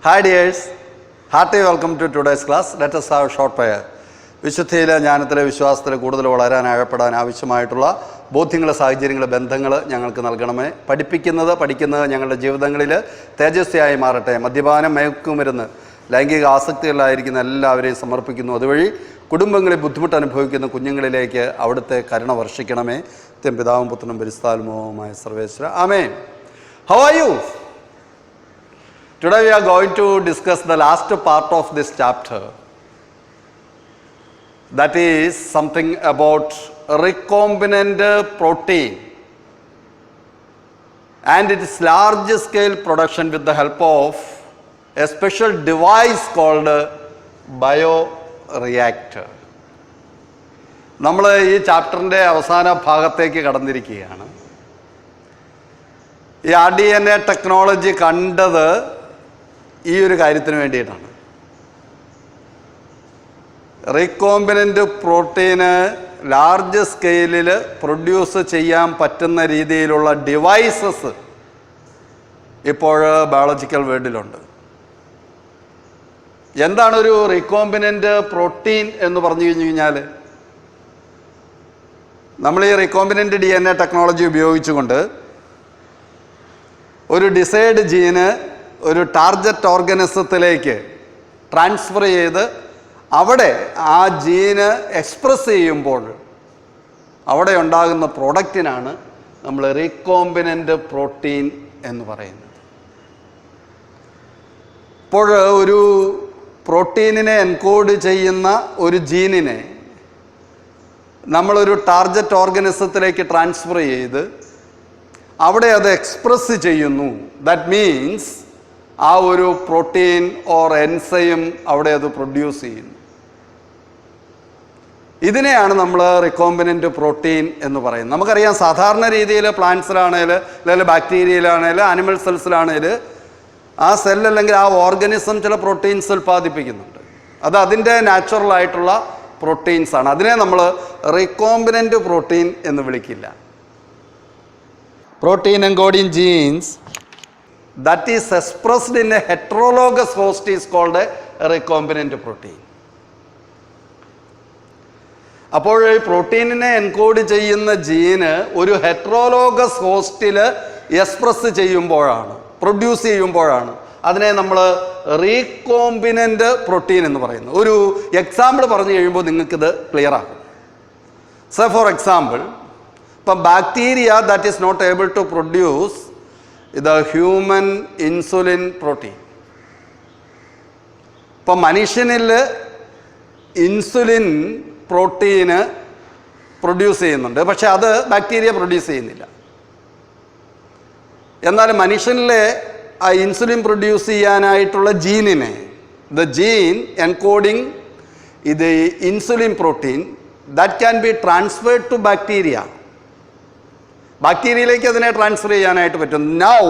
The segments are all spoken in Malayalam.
Hi dears, hearty welcome to today's class. Let us have a short prayer. വിശുദ്ധിയിലെ ജ്ഞാനത്തിലെ വിശ്വാസത്തിൽ കൂടുതൽ വളരാൻ ആഴപ്പെടാൻ ആവശ്യമായിട്ടുള്ള ബോധ്യങ്ങൾ, സാഹചര്യങ്ങൾ, ബന്ധങ്ങൾ ഞങ്ങൾക്ക് നൽകണമേ. പഠിക്കുന്നത് ഞങ്ങളുടെ ജീവിതങ്ങളിൽ തേജസ്വിയായി മാറട്ടെ. മദ്യപാനം, മയക്കുമരുന്ന്, ലൈംഗിക ആസക്തികളിലായിരിക്കുന്ന എല്ലാവരെയും സമർപ്പിക്കുന്നു. അതുവഴി കുടുംബങ്ങളിൽ ബുദ്ധിമുട്ട് അനുഭവിക്കുന്ന കുഞ്ഞുങ്ങളിലേക്ക് അവിടുത്തെ കരുണ വർഷിക്കണമേ. പിതാവും പുത്രനും പരിശുദ്ധാത്മാവുമായ സർവേശ്വര. ആമേൻ. How are you? Today we are going to discuss the last part of this chapter. That is something about recombinant protein and its large scale production with the help of a special device called bioreactor. നമ്മൾ ഈ ചാപ്റ്ററിൻ്റെ അവസാന ഭാഗത്തേക്ക് കടന്നിരിക്കുകയാണ്. ഈ RDNA ടെക്നോളജി കണ്ടത് ഈ ഒരു കാര്യത്തിന് വേണ്ടിയിട്ടാണ്. റീകോമ്പിനൻ്റ് പ്രോട്ടീന് ലാർജ് സ്കെയിലിൽ പ്രൊഡ്യൂസ് ചെയ്യാൻ പറ്റുന്ന രീതിയിലുള്ള ഡിവൈസസ് ഇപ്പോൾ ബയോളജിക്കൽ വേൾഡിലുണ്ട്. എന്താണൊരു റീകോമ്പിനൻ്റ് പ്രോട്ടീൻ എന്ന് പറഞ്ഞു കഴിഞ്ഞാൽ, നമ്മൾ ഈ റീകോമ്പിനൻ്റ് DNA ടെക്നോളജി ഉപയോഗിച്ചുകൊണ്ട് ഒരു ഡിസൈഡ് ജീന് ഒരു ടാർഗറ്റ് ഓർഗനിസത്തിലേക്ക് ട്രാൻസ്ഫർ ചെയ്ത് അവിടെ ആ ജീന് എക്സ്പ്രസ് ചെയ്യുമ്പോൾ അവിടെ ഉണ്ടാകുന്ന പ്രോഡക്റ്റിനാണ് നമ്മൾ റീകോമ്പിനൻ്റ് പ്രോട്ടീൻ എന്ന് പറയുന്നത്. ഇപ്പോൾ ഒരു പ്രോട്ടീനിനെ എൻകോഡ് ചെയ്യുന്ന ഒരു ജീനിനെ നമ്മളൊരു ടാർഗറ്റ് ഓർഗനിസത്തിലേക്ക് ട്രാൻസ്ഫർ ചെയ്ത് അവിടെ അത് എക്സ്പ്രസ് ചെയ്യുന്നു. ദാറ്റ് മീൻസ് ആ ഒരു പ്രോട്ടീൻ ഓർ എൻസൈം അവിടെ അത് പ്രൊഡ്യൂസ് ചെയ്യുന്നു. ഇതിനെയാണ് നമ്മൾ റീകോമ്പിനൻ്റ് പ്രോട്ടീൻ എന്ന് പറയുന്നത്. നമുക്കറിയാം, സാധാരണ രീതിയിൽ പ്ലാന്റ്സിലാണേൽ, അല്ലെങ്കിൽ ബാക്ടീരിയയിലാണേൽ, ആനിമൽ സെൽസിലാണേൽ ആ സെൽ അല്ലെങ്കിൽ ആ ഓർഗനിസം ചില പ്രോട്ടീൻസ് ഉൽപ്പാദിപ്പിക്കുന്നുണ്ട്. അത് അതിൻ്റെ നാച്ചുറൽ ആയിട്ടുള്ള പ്രോട്ടീൻസ് ആണ്. അതിനെ നമ്മൾ റീകോമ്പിനൻ്റ് പ്രോട്ടീൻ എന്ന് വിളിക്കില്ല. Protein encoding genes that is expressed in a heterologous host is called a recombinant protein. അപ്പോൾ ഈ പ്രോട്ടീനിനെ എൻകോഡ് ചെയ്യുന്ന ജീന് ഒരു ഹെറ്ററോലോഗസ് ഹോസ്റ്റിൽ എക്സ്പ്രസ് ചെയ്യുമ്പോഴാണ്, പ്രൊഡ്യൂസ് ചെയ്യുമ്പോഴാണ് അതിനെ നമ്മൾ റീകോമ്പിനൻ്റ് പ്രോട്ടീൻ എന്ന് പറയുന്നത്. ഒരു എക്സാമ്പിൾ പറഞ്ഞു കഴിയുമ്പോൾ നിങ്ങൾക്കിത് ക്ലിയർ ആകും. സോ ഫോർ എക്സാമ്പിൾ, ഇപ്പം bacteria that is not able to produce the human insulin protein. ഇപ്പം മനുഷ്യനിൽ ഇൻസുലിൻ പ്രോട്ടീന് പ്രൊഡ്യൂസ് ചെയ്യുന്നുണ്ട്, പക്ഷെ അത് ബാക്ടീരിയ പ്രൊഡ്യൂസ് ചെയ്യുന്നില്ല. എന്നാൽ മനുഷ്യനിലെ ആ ഇൻസുലിൻ പ്രൊഡ്യൂസ് ചെയ്യാനായിട്ടുള്ള ജീനിനെ, ദ ജീൻ എൻകോഡിങ് ഇത് insulin protein, that can be transferred to bacteria. ബാക്ടീരിയയിലേക്ക് അതിനെ ട്രാൻസ്ഫർ ചെയ്യാനായിട്ട് പറ്റും. Now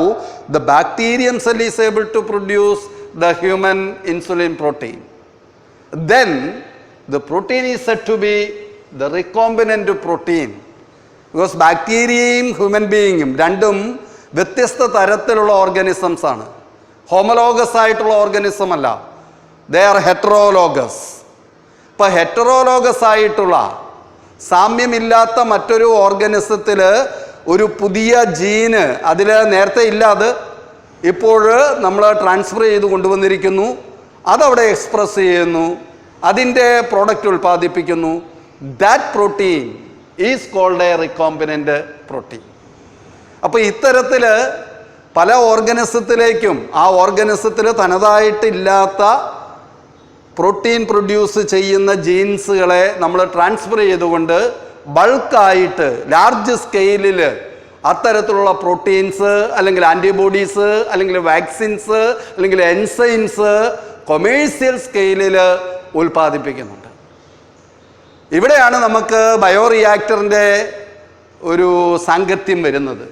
the bacterian cell is able to produce the human insulin protein. Then the protein is said to be the recombinant protein. Because ബാക്ടീരിയയും ഹ്യൂമൻ ബീയിങ്ങും രണ്ടും വ്യത്യസ്ത തരത്തിലുള്ള ഓർഗനിസംസ് ആണ്. ഹോമലോഗസ് ആയിട്ടുള്ള ഓർഗനിസം അല്ല, ദേ ആർ ഹെറ്ററോലോഗസ്. ഇപ്പം ഹെറ്ററോലോഗസ് ആയിട്ടുള്ള സാമ്യമില്ലാത്ത മറ്റൊരു ഓർഗനിസത്തിൽ ഒരു പുതിയ ജീന് അതിൽ നേരത്തെ ഇല്ലാതെ ഇപ്പോൾ നമ്മൾ ട്രാൻസ്ഫർ ചെയ്ത് കൊണ്ടുവന്നിരിക്കുന്നു. അതവിടെ എക്സ്പ്രസ് ചെയ്യുന്നു, അതിൻ്റെ പ്രോഡക്റ്റ് ഉൽപ്പാദിപ്പിക്കുന്നു. That protein is called a recombinant protein. അപ്പോൾ ഇത്തരത്തിൽ പല ഓർഗനിസത്തിലേക്കും ആ ഓർഗനിസത്തിൽ തനതായിട്ടില്ലാത്ത പ്രോട്ടീൻ പ്രൊഡ്യൂസ് ചെയ്യുന്ന ജീൻസുകളെ നമ്മൾ ട്രാൻസ്ഫർ ചെയ്തുകൊണ്ട് ബൾക്കായിട്ട് ലാർജ് സ്കെയിലിൽ അത്തരത്തിലുള്ള പ്രോട്ടീൻസ് അല്ലെങ്കിൽ ആൻറ്റിബോഡീസ് അല്ലെങ്കിൽ വാക്സിൻസ് അല്ലെങ്കിൽ എൻസൈംസ് കൊമേഴ്സ്യൽ സ്കെയിലിൽ ഉൽപ്പാദിപ്പിക്കുന്നുണ്ട്. ഇവിടെയാണ് നമുക്ക് ബയോറിയാക്ടറിൻ്റെ ഒരു സാങ്കത്യം വരുന്നത്.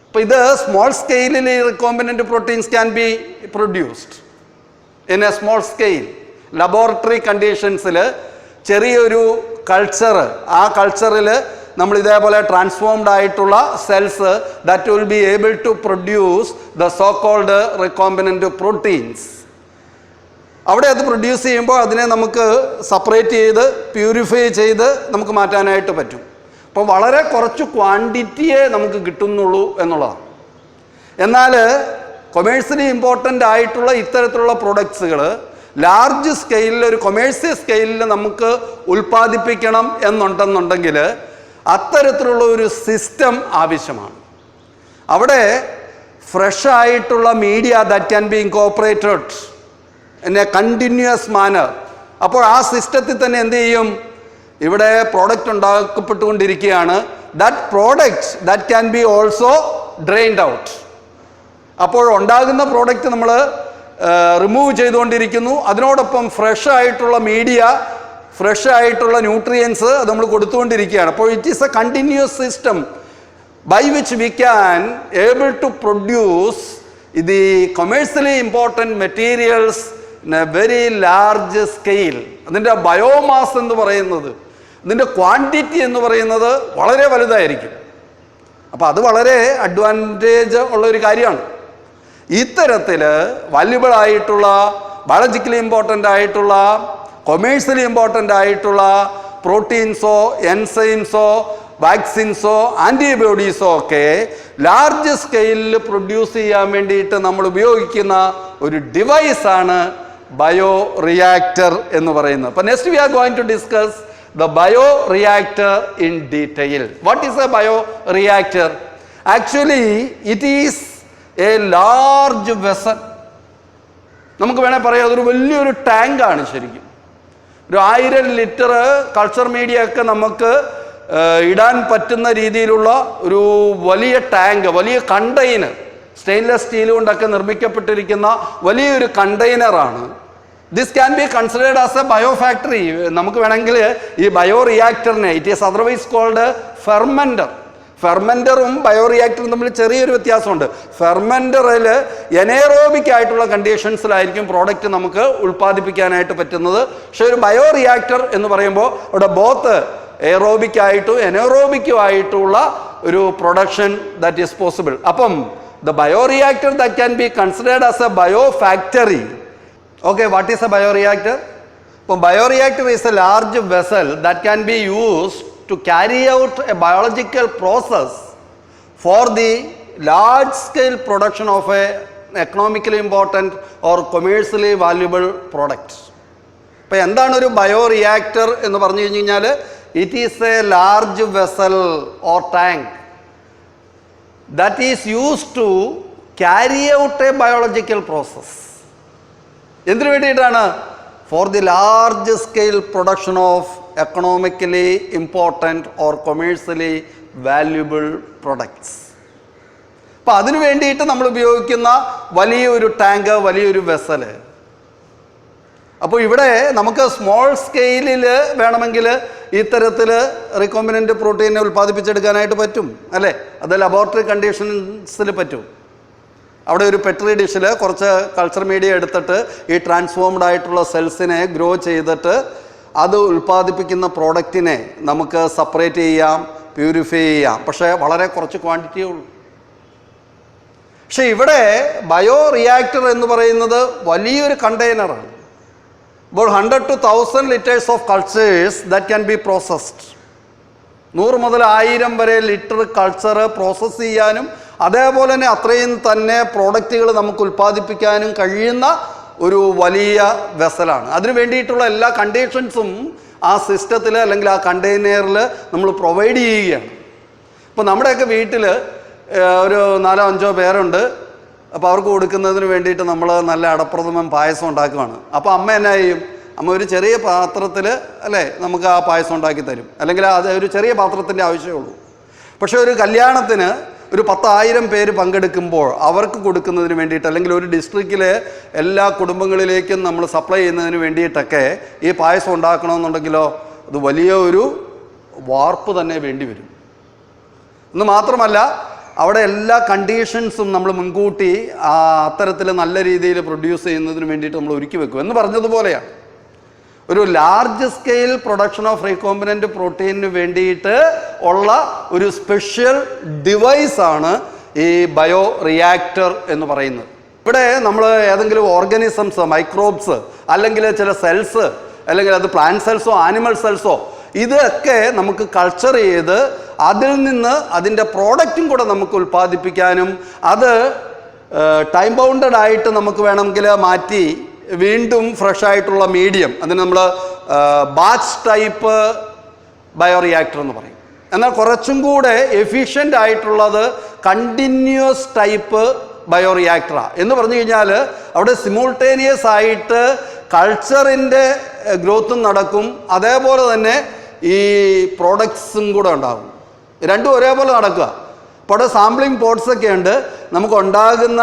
അപ്പോൾ ഇത് സ്മോൾ സ്കെയിലിൽ recombinant proteins can be produced in a small scale. Laboratory കണ്ടീഷൻസിൽ ചെറിയൊരു കൾച്ചർ, ആ കൾച്ചറിൽ നമ്മൾ ഇതേപോലെ ട്രാൻസ്ഫോംഡ് ആയിട്ടുള്ള cells that will be able to produce the so called recombinant proteins. അവിടെ അത് പ്രൊഡ്യൂസ് ചെയ്യുമ്പോൾ അതിനെ നമുക്ക് സെപ്പറേറ്റ് ചെയ്ത് പ്യൂരിഫൈ ചെയ്ത് നമുക്ക് മാറ്റാനായിട്ട് പറ്റും. അപ്പോൾ വളരെ കുറച്ച് ക്വാണ്ടിറ്റിയെ നമുക്ക് കിട്ടുന്നുള്ളൂ എന്നുള്ളതാണ്. എന്നാൽ കൊമേഴ്സ്യലി ഇമ്പോർട്ടൻ്റ് ആയിട്ടുള്ള ഇത്തരത്തിലുള്ള പ്രൊഡക്ട്സുകൾ ലാർജ് സ്കെയിലിൽ, ഒരു കൊമേഴ്സ്യൽ സ്കെയിലിൽ നമുക്ക് ഉൽപ്പാദിപ്പിക്കണം എന്നുണ്ടെന്നുണ്ടെങ്കിൽ അത്തരത്തിലുള്ള ഒരു സിസ്റ്റം ആവശ്യമാണ്. അവിടെ ഫ്രഷ് ആയിട്ടുള്ള media that can be incorporated in a continuous manner. അപ്പോൾ ആ സിസ്റ്റത്തിൽ തന്നെ എന്ത് ചെയ്യും, ഇവിടെ പ്രോഡക്റ്റ് ഉണ്ടാക്കപ്പെട്ടുകൊണ്ടിരിക്കുകയാണ്. That product that can be also drained out. അപ്പോൾ ഉണ്ടാകുന്ന പ്രോഡക്റ്റ് നമ്മൾ റിമൂവ് ചെയ്തുകൊണ്ടിരിക്കുന്നു. അതിനോടൊപ്പം ഫ്രഷ് ആയിട്ടുള്ള മീഡിയ, ഫ്രഷ് ആയിട്ടുള്ള ന്യൂട്രിയൻസ് അത് നമ്മൾ കൊടുത്തുകൊണ്ടിരിക്കുകയാണ്. അപ്പോൾ it is A continuous system by which we can able to produce the commercially important materials in a very large scale. അതിൻ്റെ ബയോമാസ് എന്ന് പറയുന്നത്, അതിൻ്റെ ക്വാണ്ടിറ്റി എന്ന് പറയുന്നത് വളരെ വലുതായിരിക്കും. അപ്പോൾ അത് വളരെ അഡ്വാൻറ്റേജ് ഉള്ളൊരു കാര്യമാണ്. ഇത്തരത്തിൽ വാല്യുബിൾ ആയിട്ടുള്ള, ബയോളജിക്കലി ഇമ്പോർട്ടൻ്റ് ആയിട്ടുള്ള, കൊമേഴ്സ്യലി ഇമ്പോർട്ടൻ്റ് ആയിട്ടുള്ള പ്രോട്ടീൻസോ എൻസൈംസോ വാക്സിൻസോ ആൻറ്റിബോഡീസോ ഒക്കെ ലാർജ് സ്കെയിലിൽ പ്രൊഡ്യൂസ് ചെയ്യാൻ വേണ്ടിയിട്ട് നമ്മൾ ഉപയോഗിക്കുന്ന ഒരു ഡിവൈസാണ് ബയോ റിയാക്ടർ എന്ന് പറയുന്നത്. അപ്പോൾ next we are going to discuss the bio reactor in detail. What is a bio reactor? Actually it is a large vessel. നമുക്ക് വേണേൽ പറയാം അതൊരു വലിയൊരു ടാങ്കാണ്. ശരിക്കും ഒരു 1000 ലിറ്റർ കൾച്ചർ മീഡിയ ഒക്കെ നമുക്ക് ഇടാൻ പറ്റുന്ന രീതിയിലുള്ള ഒരു വലിയ ടാങ്ക്, വലിയ കണ്ടെയ്നർ, സ്റ്റെയിൻലെസ് സ്റ്റീൽ കൊണ്ടൊക്കെ നിർമ്മിക്കപ്പെട്ടിരിക്കുന്ന വലിയൊരു കണ്ടെയ്നറാണ്. This can be considered as a bio factory. നമുക്ക് വേണമെങ്കിൽ ഈ ബയോ റിയാക്ടറിനെ, it is otherwise called fermenter. ഫെർമെൻറ്ററും ബയോ റിയാക്ടറും തമ്മിൽ ചെറിയൊരു വ്യത്യാസമുണ്ട്. ഫെർമെൻറ്ററിൽ എനേറോബിക് ആയിട്ടുള്ള കണ്ടീഷൻസിലായിരിക്കും പ്രോഡക്റ്റ് നമുക്ക് ഉൽപ്പാദിപ്പിക്കാനായിട്ട് പറ്റുന്നത്. പക്ഷേ ഒരു ബയോ റിയാക്ടർ എന്ന് പറയുമ്പോൾ അവിടെ ബോത്ത് എയറോബിക് ആയിട്ടും എനേറോബിക്കും ആയിട്ടുള്ള ഒരു പ്രൊഡക്ഷൻ ദാറ്റ് ഈസ് പോസിബിൾ. അപ്പം the bio reactor that can be considered as a bio factory. Okay, what is a bio reactor? അപ്പം bio reactor is a large vessel that can be used to carry out a biological process for the large scale production of a economically important or commercially valuable product. അപ്പോൾ എന്താണ് ഒരു ബയോ റിയാക്ടർ എന്ന് പറഞ്ഞു കഴിഞ്ഞാൽ, it is a large vessel or tank that is used to carry out a biological process. എന്തിനു വേണ്ടിയിട്ടാണ്? For the large scale production of economically important or commercially valuable products. അപ്പം അതിനു വേണ്ടിയിട്ട് നമ്മൾ ഉപയോഗിക്കുന്ന വലിയൊരു ടാങ്ക്, വലിയൊരു വെസല്. അപ്പോൾ ഇവിടെ നമുക്ക് സ്മോൾ സ്കെയിലിൽ വേണമെങ്കിൽ ഇത്തരത്തിൽ റീകോമ്പിനൻ്റ് പ്രോട്ടീനെ ഉൽപ്പാദിപ്പിച്ചെടുക്കാനായിട്ട് പറ്റും, അല്ലേ? അത് ലബോറട്ടറി കണ്ടീഷൻസിൽ പറ്റും. അവിടെ ഒരു പെട്രി ഡിഷിൽ കുറച്ച് കൾച്ചർ മീഡിയ എടുത്തിട്ട് ഈ ട്രാൻസ്ഫോംഡ് ആയിട്ടുള്ള സെൽസിനെ ഗ്രോ ചെയ്തിട്ട് അത് ഉൽപ്പാദിപ്പിക്കുന്ന പ്രോഡക്റ്റിനെ നമുക്ക് സെപ്പറേറ്റ് ചെയ്യാം, പ്യൂരിഫൈ ചെയ്യാം. പക്ഷേ വളരെ കുറച്ച് ക്വാണ്ടിറ്റിയേ ഉള്ളൂ. പക്ഷെ ഇവിടെ ബയോ റിയാക്ടർ എന്ന് പറയുന്നത് വലിയൊരു കണ്ടെയ്നറാണ്. about 100 to 1000 liters of cultures that can be processed. 100 മുതൽ 1000 വരെ ലിറ്റർ കൾച്ചർ പ്രോസസ്സ് ചെയ്യാനും അതേപോലെ തന്നെ അത്രയും തന്നെ പ്രോഡക്റ്റുകൾ നമുക്ക് ഉൽപ്പാദിപ്പിക്കാനും കഴിയുന്ന ഒരു വലിയ വെസലാണ്. അതിന് വേണ്ടിയിട്ടുള്ള എല്ലാ കണ്ടീഷൻസും ആ സിസ്റ്റത്തിൽ അല്ലെങ്കിൽ ആ കണ്ടെയ്നറിൽ നമ്മൾ പ്രൊവൈഡ് ചെയ്യുകയാണ്. ഇപ്പോൾ നമ്മുടെയൊക്കെ വീട്ടിൽ ഒരു 4-5 പേരുണ്ട്. അപ്പോൾ അവർക്ക് കൊടുക്കുന്നതിന് വേണ്ടിയിട്ട് നമ്മൾ നല്ല അടപ്രഥമൻ പായസം ഉണ്ടാക്കുകയാണ്. അപ്പോൾ അമ്മ എന്നാ ചെയ്യും? അമ്മ ഒരു ചെറിയ പാത്രത്തിൽ അല്ലേ നമുക്ക് ആ പായസം ഉണ്ടാക്കി തരും, അല്ലെങ്കിൽ അത് ഒരു ചെറിയ പാത്രത്തിൻ്റെ ആവശ്യമേ ഉള്ളൂ. പക്ഷേ ഒരു കല്യാണത്തിന് ഒരു 10,000 പേര് പങ്കെടുക്കുമ്പോൾ അവർക്ക് കൊടുക്കുന്നതിന് വേണ്ടിയിട്ട്, അല്ലെങ്കിൽ ഒരു ഡിസ്ട്രിക്റ്റിലെ എല്ലാ കുടുംബങ്ങളിലേക്കും നമ്മൾ സപ്ലൈ ചെയ്യുന്നതിന് വേണ്ടിയിട്ടൊക്കെ ഈ പായസം ഉണ്ടാക്കണമെന്നുണ്ടെങ്കിലോ അത് വലിയ ഒരു വാർപ്പ് തന്നെ വേണ്ടി വരും. എന്ന് മാത്രമല്ല അവിടെ എല്ലാ കണ്ടീഷൻസും നമ്മൾ മുൻകൂട്ടി അത്തരത്തിൽ നല്ല രീതിയിൽ പ്രൊഡ്യൂസ് ചെയ്യുന്നതിന് വേണ്ടിയിട്ട് നമ്മൾ ഒരുക്കി വെക്കും എന്ന് പറഞ്ഞതുപോലെയാണ്. ഒരു large scale production of recombinant പ്രോട്ടീനു വേണ്ടിയിട്ട് ഉള്ള ഒരു സ്പെഷ്യൽ ഡിവൈസാണ് ഈ ബയോ റിയാക്ടർ എന്ന് പറയുന്നത്. ഇവിടെ നമ്മൾ ഏതെങ്കിലും ഓർഗാനിസംസ്, മൈക്രോബ്സ് അല്ലെങ്കിൽ ചില സെൽസ്, അല്ലെങ്കിൽ അത് പ്ലാന്റ് സെൽസോ ആനിമൽ സെൽസോ, ഇതൊക്കെ നമുക്ക് കൾച്ചർ ചെയ്ത് അതിൽ നിന്ന് അതിൻ്റെ പ്രോഡക്റ്റും കൂടെ നമുക്ക് ഉൽപ്പാദിപ്പിക്കാനും അത് ടൈം ബൗണ്ടഡ് ആയിട്ട് നമുക്ക് വേണമെങ്കിൽ മാറ്റി വീണ്ടും ഫ്രഷ് ആയിട്ടുള്ള മീഡിയം, അതിന് നമ്മൾ ബാച്ച് ടൈപ്പ് ബയോറിയാക്ടർ എന്ന് പറയും. എന്നാൽ കുറച്ചും കൂടെ എഫിഷ്യൻ്റ് ആയിട്ടുള്ളത് കണ്ടിന്യൂസ് ടൈപ്പ് ബയോറിയാക്ടറാണ്. എന്ന് പറഞ്ഞു കഴിഞ്ഞാൽ അവിടെ സിമുൾട്ടേനിയസ് ആയിട്ട് കൾച്ചറിൻ്റെ ഗ്രോത്തും നടക്കും, അതേപോലെ തന്നെ ഈ പ്രോഡക്ട്സും കൂടെ ഉണ്ടാകും. രണ്ടും ഒരേപോലെ നടക്കുക. അപ്പോൾ അവിടെ സാമ്പിളിംഗ് പോട്ട്സൊക്കെ ഉണ്ട്, നമുക്ക് ഉണ്ടാകുന്ന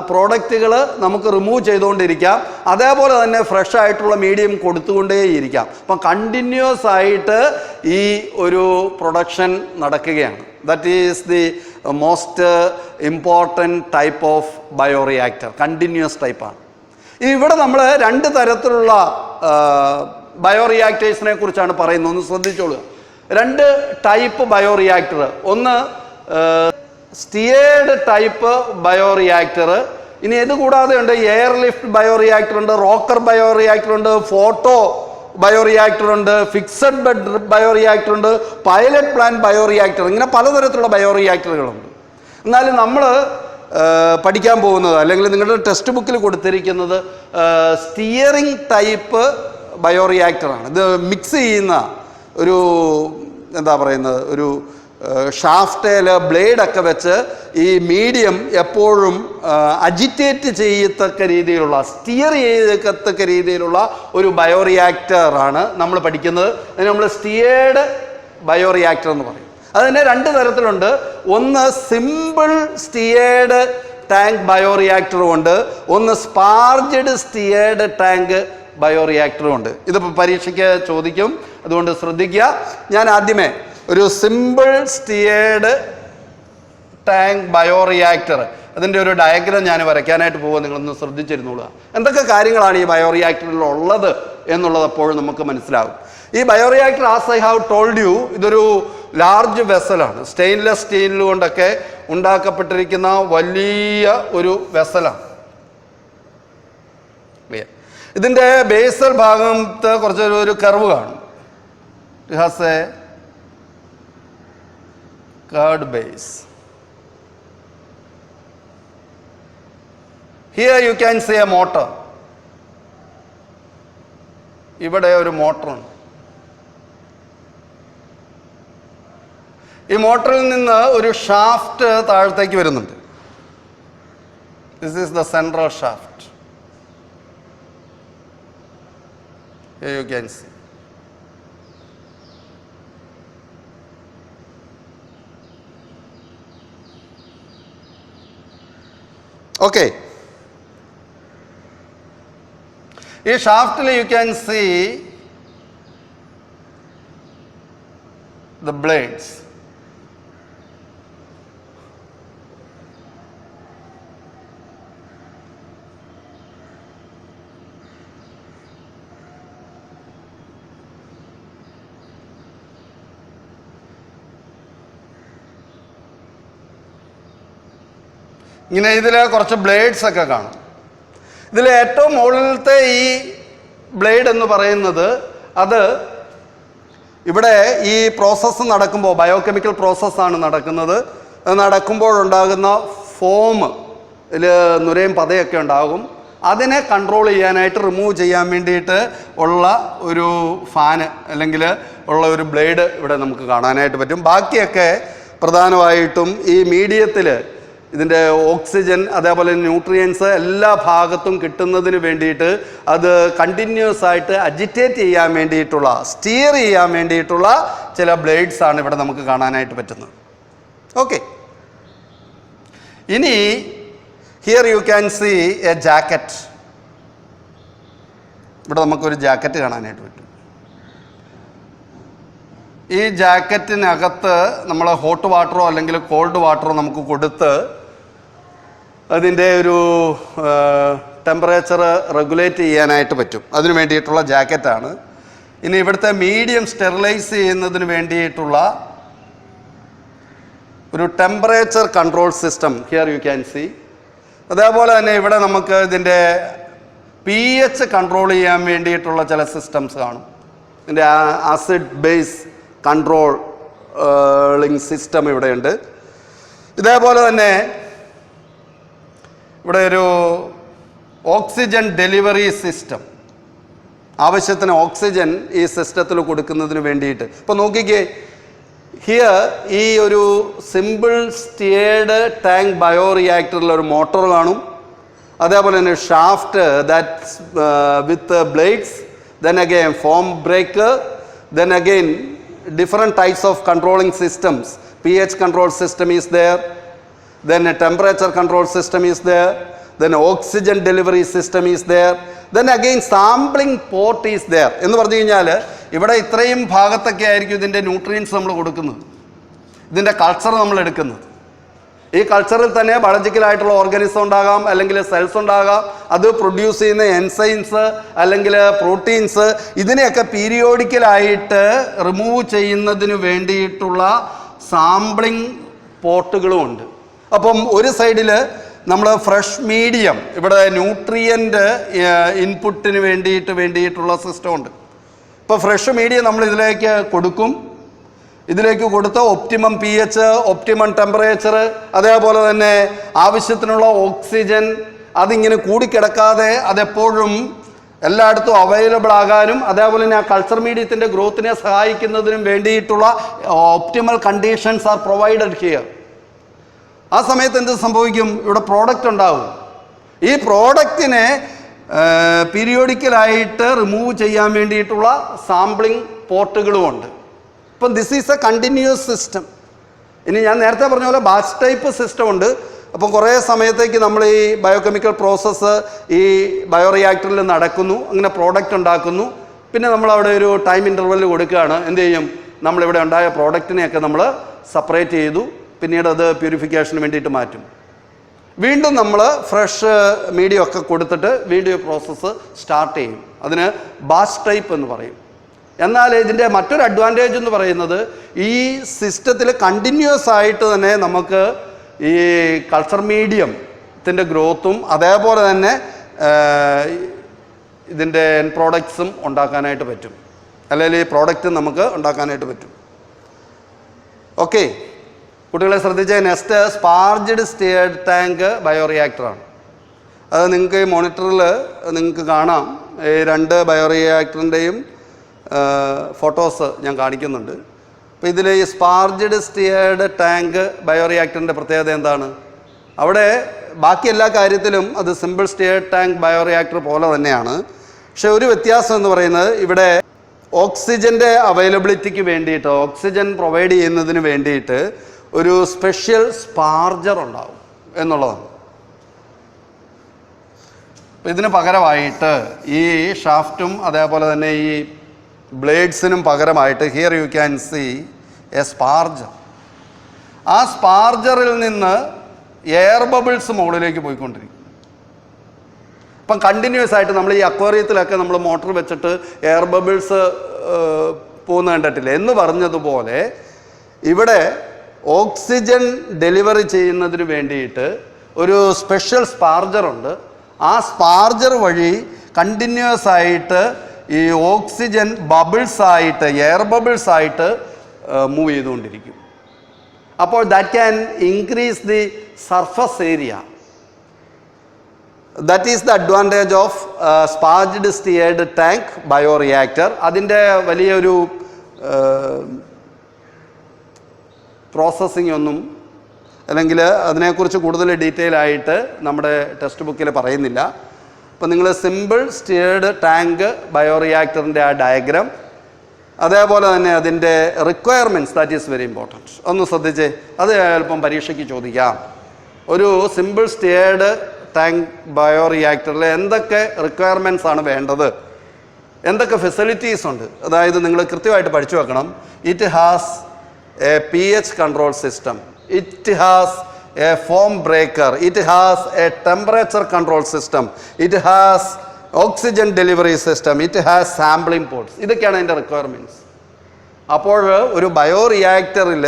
പ്രോഡക്റ്റുകൾ നമുക്ക് റിമൂവ് ചെയ്തുകൊണ്ടിരിക്കാം, അതേപോലെ തന്നെ ഫ്രഷ് ആയിട്ടുള്ള മീഡിയം കൊടുത്തുകൊണ്ടേയിരിക്കാം. അപ്പം കണ്ടിന്യൂസ് ആയിട്ട് ഈ ഒരു പ്രൊഡക്ഷൻ നടക്കുകയാണ്. That is the most important type of bioreactor, continuous ടൈപ്പാണ്. ഇവിടെ നമ്മൾ രണ്ട് തരത്തിലുള്ള ബയോറിയാക്ടേഴ്സിനെ കുറിച്ചാണ് പറയുന്നത്, ഒന്ന് ശ്രദ്ധിച്ചോളുക. രണ്ട് ടൈപ്പ് ബയോറിയാക്ടർ, ഒന്ന് സ്റ്റിയേർഡ് ടൈപ്പ് ബയോറിയാക്ടർ, ഇനി ഇത് കൂടാതെ ഉണ്ട് എയർ ലിഫ്റ്റ് ബയോറിയാക്ടർ ഉണ്ട്, റോക്കർ ബയോറിയാക്ടർ ഉണ്ട്, ഫോട്ടോ ബയോറിയാക്ടർ ഉണ്ട്, ഫിക്സഡ് ബെഡ് ബയോറിയാക്ടർ ഉണ്ട്, പൈലറ്റ് പ്ലാന്റ് ബയോറിയാക്ടർ, ഇങ്ങനെ പലതരത്തിലുള്ള ബയോറിയാക്ടറുകളുണ്ട്. എന്നാലും നമ്മൾ പഠിക്കാൻ പോകുന്നത്, അല്ലെങ്കിൽ നിങ്ങളുടെ ടെക്സ്റ്റ് ബുക്കിൽ കൊടുത്തിരിക്കുന്നത് സ്റ്റിയറിംഗ് ടൈപ്പ് ബയോറിയാക്ടറാണ്. ഇത് മിക്സ് ചെയ്യുന്ന ഒരു എന്താ പറയുന്നത്, ഒരു ഷാഫ്റ്റേൽ ബ്ലേഡൊക്കെ വെച്ച് ഈ മീഡിയം എപ്പോഴും അജിറ്റേറ്റ് ചെയ്യത്തക്ക രീതിയിലുള്ള, സ്റ്റിയർ ചെയ്യത്തക്ക രീതിയിലുള്ള ഒരു ബയോറിയാക്ടറാണ് നമ്മൾ പഠിക്കുന്നത്. അതിന് നമ്മൾ സ്റ്റിയേർഡ് ബയോറിയാക്ടർ എന്ന് പറയും. അതിന് രണ്ട് തരത്തിലുണ്ട്. ഒന്ന് സിമ്പിൾ സ്റ്റിയേർഡ് ടാങ്ക് ബയോറിയാക്ടറും ഉണ്ട്, ഒന്ന് സ്പാർജഡ് സ്റ്റിയേർഡ് ടാങ്ക് ബയോറിയാക്ടറും ഉണ്ട്. ഇതിപ്പോൾ പരീക്ഷയ്ക്ക് ചോദിക്കും, അതുകൊണ്ട് ശ്രദ്ധിക്കുക. ഞാൻ ആദ്യമേ ഒരു സിമ്പിൾ സ്റ്റിയേർഡ് ടാങ്ക് ബയോറിയാക്ടർ, അതിൻ്റെ ഒരു ഡയഗ്രാം ഞാൻ വരയ്ക്കാനായിട്ട് പോകുക, നിങ്ങളൊന്ന് ശ്രദ്ധിച്ചിരുന്നോളുക. എന്തൊക്കെ കാര്യങ്ങളാണ് ഈ ബയോറിയാക്ടറിൽ ഉള്ളത് എന്നുള്ളത് അപ്പോഴും നമുക്ക് മനസ്സിലാകും. ഈ bioreactor, as I have told you, ഇതൊരു ലാർജ് വെസലാണ്. സ്റ്റെയിൻലെസ് സ്റ്റീൽ കൊണ്ടൊക്കെ ഉണ്ടാക്കപ്പെട്ടിരിക്കുന്ന വലിയ ഒരു വെസലാണ്. ഇതിൻ്റെ ബേസൽ ഭാഗത്ത് കുറച്ചൊരു കർവ് കാണും. It has A curved base. Here you can see a motor. ഇവിടെ ഒരു മോട്ടറുണ്ട്. ഈ മോട്ടറിൽ നിന്ന് ഒരു ഷാഫ്റ്റ് താഴത്തേക്ക് വരുന്നുണ്ട്. This is the central shaft. Here you can see. Okay, ഈ ഷാഫ്റ്റിൽ you can see the blades. ഇങ്ങനെ ഇതിൽ കുറച്ച് ബ്ലേഡ്സ് ഒക്കെ കാണും. ഇതിൽ ഏറ്റവും മുകളിലത്തെ ഈ ബ്ലേഡ് എന്ന് പറയുന്നത്, അത് ഇവിടെ ഈ പ്രോസസ്സ് നടക്കുമ്പോൾ, ബയോകെമിക്കൽ പ്രോസസ്സാണ് നടക്കുന്നത്. അത് നടക്കുമ്പോഴുണ്ടാകുന്ന ഫോം, ഇതിൽ നുരയും പതയൊക്കെ ഉണ്ടാകും. അതിനെ കൺട്രോൾ ചെയ്യാനായിട്ട്, റിമൂവ് ചെയ്യാൻ വേണ്ടിയിട്ട് ഉള്ള ഒരു ഫാന് അല്ലെങ്കിൽ ഉള്ള ഒരു ബ്ലേഡ് ഇവിടെ നമുക്ക് കാണാനായിട്ട് പറ്റും. ബാക്കിയൊക്കെ പ്രധാനമായിട്ടും ഈ മീഡിയത്തിൽ ഇതിൻ്റെ ഓക്സിജൻ, അതേപോലെ ന്യൂട്രിയൻസ് എല്ലാ ഭാഗത്തും കിട്ടുന്നതിന് വേണ്ടിയിട്ട് അത് കണ്ടിന്യൂസ് ആയിട്ട് അജിറ്റേറ്റ് ചെയ്യാൻ വേണ്ടിയിട്ടുള്ള, സ്റ്റിയർ ചെയ്യാൻ വേണ്ടിയിട്ടുള്ള ചില ബ്ലേഡ്സ് ആണ് ഇവിടെ നമുക്ക് കാണാനായിട്ട് പറ്റുന്നത്. ഓക്കെ, ഇനി here you can see a jacket. ഇവിടെ നമുക്കൊരു ജാക്കറ്റ് കാണാനായിട്ട് പറ്റും. ഈ ജാക്കറ്റിനകത്ത് നമ്മൾ ഹോട്ട് വാട്ടറോ അല്ലെങ്കിൽ കോൾഡ് വാട്ടറോ നമുക്ക് കൊടുത്ത് അതിൻ്റെ ഒരു ടെമ്പറേച്ചർ റെഗുലേറ്റ് ചെയ്യാനായിട്ട് പറ്റും. അതിന് വേണ്ടിയിട്ടുള്ള ജാക്കറ്റാണ്. ഇനി ഇവിടുത്തെ മീഡിയം സ്റ്റെറിലൈസ് ചെയ്യുന്നതിന് വേണ്ടിയിട്ടുള്ള ഒരു temperature control system here you can see. അതേപോലെ തന്നെ ഇവിടെ നമുക്ക് ഇതിൻ്റെ pH കൺട്രോൾ ചെയ്യാൻ വേണ്ടിയിട്ടുള്ള ചില സിസ്റ്റംസ് കാണും. ഇതിൻ്റെ ആസിഡ് ബേസ് കൺട്രോളിങ് സിസ്റ്റം ഇവിടെയുണ്ട്. ഇതേപോലെ തന്നെ ഇവിടെ ഒരു ഓക്സിജൻ ഡെലിവറി സിസ്റ്റം, ആവശ്യത്തിന് ഓക്സിജൻ ഈ സിസ്റ്റത്തിൽ കൊടുക്കുന്നതിന് വേണ്ടിയിട്ട്. ഇപ്പോൾ നോക്കിക്കേ, ഹിയർ ഈ ഒരു സിമ്പിൾ സ്റ്റിയേർഡ് ടാങ്ക് ബയോറിയാക്ടറിൽ ഒരു മോട്ടോർ കാണും. അതേപോലെ തന്നെ shaft that with blades, then again foam breaker, then again different types of controlling systems. pH control system is there, then a temperature control system is there, then oxygen delivery system is there, then again sampling port is there. എന്ന് പറഞ്ഞു കഴിഞ്ഞാൽ ഇവിടെ ഇത്രയും ഭാഗത്തൊക്കെ ആയിരിക്കും ഇതിൻ്റെ ന്യൂട്രിയൻസ് നമ്മൾ കൊടുക്കുന്നത്, ഇതിൻ്റെ കൾച്ചർ നമ്മൾ എടുക്കുന്നത്. ഈ കൾച്ചറിൽ തന്നെ ബയോളജിക്കലായിട്ടുള്ള ഓർഗാനിസം ഉണ്ടാകാം, അല്ലെങ്കിൽ സെൽസ് ഉണ്ടാകാം, അത് പ്രൊഡ്യൂസ് ചെയ്യുന്ന എൻസൈംസ് അല്ലെങ്കിൽ പ്രോട്ടീൻസ്, ഇതിനെയൊക്കെ പീരിയോഡിക്കലായിട്ട് റിമൂവ് ചെയ്യുന്നതിന് വേണ്ടിയിട്ടുള്ള സാമ്പിളിംഗ് പോർട്ടുകളും ഉണ്ട്. അപ്പം ഒരു സൈഡിൽ നമ്മൾ ഫ്രഷ് മീഡിയം, ഇവിടെ ന്യൂട്രിയൻ്റ് ഇൻപുട്ടിന് വേണ്ടിയിട്ടുള്ള സിസ്റ്റം ഉണ്ട്. ഇപ്പോൾ ഫ്രഷ് മീഡിയം നമ്മൾ ഇതിലേക്ക് കൊടുക്കും. ഇതിലേക്ക് കൊടുത്ത ഒപ്റ്റിമം pH, ഒപ്റ്റിമം ടെമ്പറേച്ചർ, അതേപോലെ തന്നെ ആവശ്യത്തിനുള്ള ഓക്സിജൻ അതിങ്ങനെ കൂടിക്കിടക്കാതെ അതെപ്പോഴും എല്ലായിടത്തും അവൈലബിൾ ആകാനും, അതേപോലെ തന്നെ ആ കൾച്ചർ മീഡിയത്തിൻ്റെ ഗ്രോത്തിനെ സഹായിക്കുന്നതിനും വേണ്ടിയിട്ടുള്ള optimal conditions are provided here. ആ സമയത്ത് എന്ത് സംഭവിക്കും? ഇവിടെ പ്രോഡക്റ്റ് ഉണ്ടാവും. ഈ പ്രോഡക്റ്റിനെ പീരിയോഡിക്കലായിട്ട് റിമൂവ് ചെയ്യാൻ വേണ്ടിയിട്ടുള്ള സാമ്പിളിംഗ് പോർട്ടുകളുമുണ്ട്. അപ്പം this is A continuous system. ഇനി ഞാൻ നേരത്തെ പറഞ്ഞ പോലെ ബാച്ച് ടൈപ്പ് സിസ്റ്റം ഉണ്ട്. അപ്പം കുറേ സമയത്തേക്ക് നമ്മൾ ഈ ബയോകെമിക്കൽ പ്രോസസ്സ് ഈ ബയോറിയാക്ടറിൽ നടക്കുന്നു, അങ്ങനെ പ്രോഡക്റ്റ് ഉണ്ടാക്കുന്നു. പിന്നെ നമ്മൾ അവിടെ ഒരു ടൈം ഇൻ്റർവെൽ കൊടുക്കുകയാണ്. എന്ത് ചെയ്യും? നമ്മളിവിടെ ഉണ്ടായ പ്രോഡക്റ്റിനെയൊക്കെ നമ്മൾ സെപ്പറേറ്റ് ചെയ്തു, പിന്നീട് അത് പ്യൂരിഫിക്കേഷന് വേണ്ടിയിട്ട് മാറ്റും. വീണ്ടും നമ്മൾ ഫ്രഷ് മീഡിയം ഒക്കെ കൊടുത്തിട്ട് വീണ്ടും പ്രോസസ്സ് സ്റ്റാർട്ട് ചെയ്യും. അതിന് ബാച്ച് ടൈപ്പ് എന്ന് പറയും. എന്നാൽ ഇതിൻ്റെ മറ്റൊരു അഡ്വാൻറ്റേജ് എന്ന് പറയുന്നത് ഈ സിസ്റ്റത്തിൽ കണ്ടിന്യൂസ് ആയിട്ട് തന്നെ നമുക്ക് ഈ കൾച്ചർ മീഡിയത്തിൻ്റെ ഗ്രോത്തും അതേപോലെ തന്നെ ഇതിൻ്റെ എൻ പ്രോഡക്ട്സും ഉണ്ടാക്കാനായിട്ട് പറ്റും, അല്ലെങ്കിൽ ഈ പ്രോഡക്റ്റ് നമുക്ക് ഉണ്ടാക്കാനായിട്ട് പറ്റും. ഓക്കെ, കുട്ടികളെ ശ്രദ്ധിച്ച നെക്സ്റ്റ് സ്പാർജ്ഡ് സ്റ്റിയേർഡ് ടാങ്ക് ബയോറിയാക്ടറാണ്. അത് നിങ്ങൾക്ക് ഈ മോണിറ്ററിൽ നിങ്ങൾക്ക് കാണാം. ഈ രണ്ട് ബയോറിയാക്ടറിൻ്റെയും ഫോട്ടോസ് ഞാൻ കാണിക്കുന്നുണ്ട്. അപ്പോൾ ഇതിൽ ഈ സ്പാർജ്ഡ് സ്റ്റിയേർഡ് ടാങ്ക് ബയോറിയാക്ടറിൻ്റെ പ്രത്യേകത എന്താണ്? അവിടെ ബാക്കി എല്ലാ കാര്യത്തിലും അത് സിമ്പിൾ സ്റ്റിയേർഡ് ടാങ്ക് ബയോറിയാക്ടർ പോലെ തന്നെയാണ്. പക്ഷേ ഒരു വ്യത്യാസം എന്ന് പറയുന്നത് ഇവിടെ ഓക്സിജൻ്റെ അവൈലബിലിറ്റിക്ക് വേണ്ടിയിട്ട്, ഓക്സിജൻ പ്രൊവൈഡ് ചെയ്യുന്നതിന് വേണ്ടിയിട്ട് ഒരു സ്പെഷ്യൽ സ്പാർജർ ഉണ്ടാവും എന്നുള്ളതാണ്. ഇതിന് പകരമായിട്ട് ഈ ഷാഫ്റ്റും അതേപോലെ തന്നെ ഈ ബ്ലേഡ്സിനും പകരമായിട്ട് here you can see a sparger. ആ സ്പാർജറിൽ നിന്ന് എയർ ബബിൾസ് മുകളിലേക്ക് പോയിക്കൊണ്ടിരിക്കും. ഇപ്പം കണ്ടിന്യൂസ് ആയിട്ട് നമ്മൾ ഈ അക്വേറിയത്തിലൊക്കെ നമ്മൾ മോട്ടർ വെച്ചിട്ട് എയർ ബബിൾസ് പോകുന്ന കണ്ടിട്ടില്ല എന്ന് പറഞ്ഞതുപോലെ ഇവിടെ ഓക്സിജൻ ഡെലിവറി ചെയ്യുന്നതിന് വേണ്ടിയിട്ട് ഒരു സ്പെഷ്യൽ സ്പാർജറുണ്ട്. ആ സ്പാർജർ വഴി കണ്ടിന്യൂസ് ആയിട്ട് ഈ ഓക്സിജൻ ബബിൾസ് ആയിട്ട്, എയർ ബബിൾസ് ആയിട്ട് മൂവ് ചെയ്തുകൊണ്ടിരിക്കും. അപ്പോൾ that can increase the surface area. That is the advantage of sparged stirred tank bioreactor. അതിൻ്റെ വലിയൊരു പ്രോസസ്സിംഗ് ഒന്നും അല്ലെങ്കിൽ അതിനെക്കുറിച്ച് കൂടുതൽ ഡീറ്റെയിൽ ആയിട്ട് നമ്മുടെ ടെക്സ്റ്റ് ബുക്കിൽ പറയുന്നില്ല. അപ്പോൾ നിങ്ങൾ സിമ്പിൾ സ്റ്റിയേർഡ് ടാങ്ക് ബയോറിയാക്ടറിൻ്റെ ആ ഡയഗ്രാം, അതേപോലെ തന്നെ അതിൻ്റെ requirements, that is very important. ഒന്ന് ശ്രദ്ധിച്ചേ, അത് ചിലപ്പം പരീക്ഷയ്ക്ക് ചോദിക്കാം. ഒരു സിമ്പിൾ സ്റ്റിയേർഡ് ടാങ്ക് ബയോറിയാക്ടറിൽ എന്തൊക്കെ റിക്വയർമെൻറ്റ്സ് ആണ് വേണ്ടത്, എന്തൊക്കെ ഫെസിലിറ്റീസ് ഉണ്ട്, അതായത് നിങ്ങൾ കൃത്യമായിട്ട് പഠിച്ചു വെക്കണം. It has A pH control system, it has a foam breaker, it has a temperature control system, it has oxygen delivery system, it has sampling ports. ഇതൊക്കെയാണ് അതിൻ്റെ റിക്വയർമെൻറ്റ്സ്. അപ്പോൾ ഒരു ബയോറിയാക്ടറിൽ